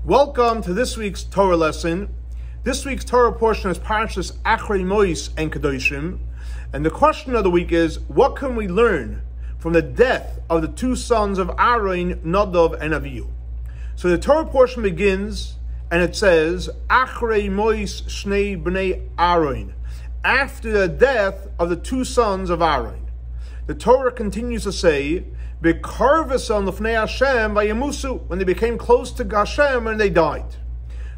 Welcome to this week's Torah lesson. This week's Torah portion is Parsha Acharei and Kedoshim. And the question of the week is, what can we learn from the death of the two sons of Aaron, Nadav and Avihu? So the Torah portion begins, and it says, Acharei shnei bnei Aaron, after the death of the two sons of Aaron. The Torah continues to say, when they became close to Hashem and they died.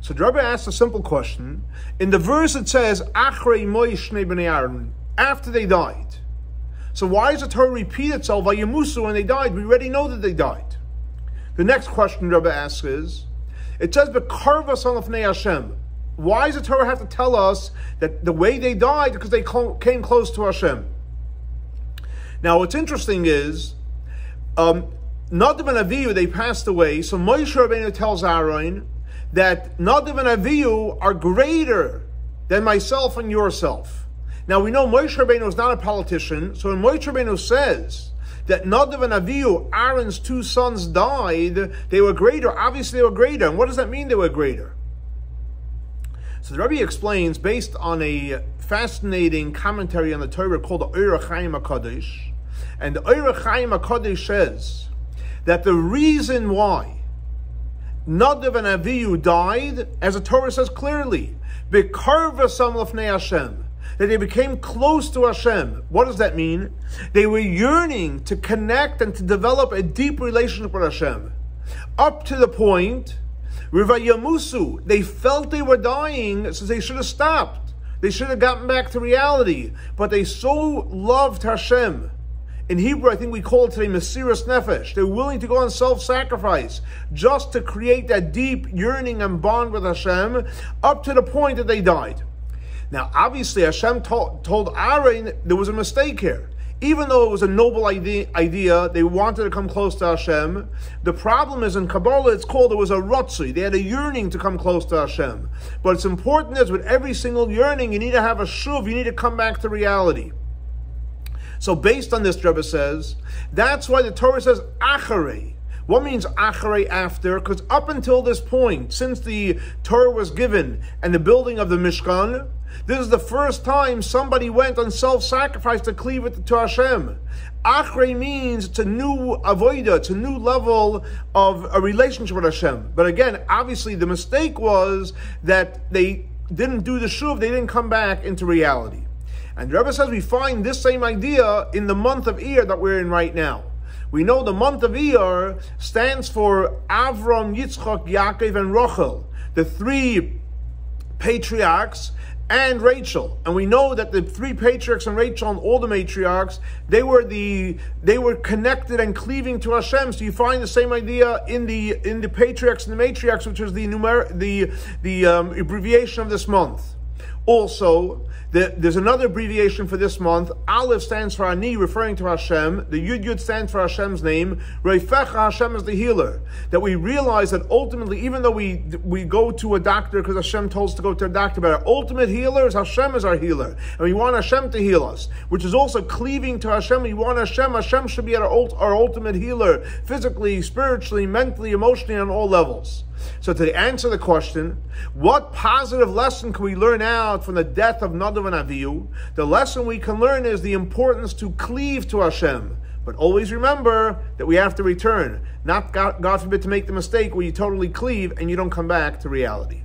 So the Rebbe asks a simple question. In the verse it says, Acharei shnei bnei Aaron, after they died. So why does the Torah repeat itself, Vayemusu, when they died? We already know that they died. The next question the Rebbe asks is, it says, Hashem. Why does the Torah have to tell us that the way they died, because they came close to Hashem? Now what's interesting is, Nadav and Avihu, they passed away, so Moshe Rabbeinu tells Aaron that Nadav and Avihu are greater than myself and yourself. Now we know Moshe Rabbeinu is not a politician, so when Moshe Rabbeinu says that Nadav and Avihu, Aaron's two sons, died, they were greater, obviously they were greater. And what does that mean they were greater? So the Rebbe explains, based on a fascinating commentary on the Torah called the Orach Chaim HaKadosh, and the Orach Chaim HaKadosh says that the reason why Nadav and Avihu died, as the Torah says clearly, B'karvasam lefnei Hashem, that they became close to Hashem. What does that mean? They were yearning to connect and to develop a deep relationship with Hashem, up to the point Rivayamusu, they felt they were dying, so they should have stopped. They should have gotten back to reality. But they so loved Hashem. In Hebrew, I think we call it today Mesiras Nefesh. They're willing to go on self-sacrifice just to create that deep yearning and bond with Hashem, up to the point that they died. Now, obviously, Hashem told Aaron there was a mistake here. Even though it was a noble idea, they wanted to come close to Hashem. The problem is in Kabbalah, it was a rotzui. They had a yearning to come close to Hashem. But it's important that with every single yearning, you need to have a shuv, you need to come back to reality. So based on this, Rebbe says, that's why the Torah says Acharei. What means Acharei, after? Because up until this point, since the Torah was given and the building of the Mishkan, this is the first time somebody went on self-sacrifice to cleave it to Hashem. Acharei means it's a new avodah, it's a new level of a relationship with Hashem. But again, obviously the mistake was that they didn't do the shuv, they didn't come back into reality. And the Rebbe says we find this same idea in the month of Iyar that we're in right now. We know the month of Iyar stands for Avram, Yitzchok, Yaakov, and Rachel, the three patriarchs, and Rachel. And we know that the three patriarchs and Rachel and all the matriarchs, they were connected and cleaving to Hashem. So you find the same idea in the patriarchs and the matriarchs, which is the abbreviation of this month. Also, there's another abbreviation for this month. Aleph stands for Ani, referring to Hashem. The Yud stands for Hashem's name. Reifecha, Hashem is the healer. That we realize that ultimately, even though we go to a doctor because Hashem told us to go to a doctor, but our ultimate healer is Hashem is our healer. And we want Hashem to heal us, which is also cleaving to Hashem. We want Hashem. Hashem should be our ultimate healer, physically, spiritually, mentally, emotionally, on all levels. So to answer the question, what positive lesson can we learn out from the death of Nadav and Avihu? The lesson we can learn is the importance to cleave to Hashem. But always remember that we have to return. Not, God forbid, to make the mistake where you totally cleave and you don't come back to reality.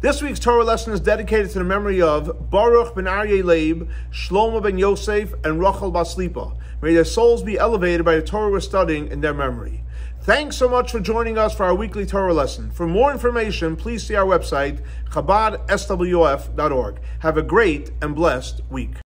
This week's Torah lesson is dedicated to the memory of Baruch ben Aryeh Leib, Shlomo ben Yosef, and Rachel bas Lipa. May their souls be elevated by the Torah we're studying in their memory. Thanks so much for joining us for our weekly Torah lesson. For more information, please see our website, chabadswf.org. Have a great and blessed week.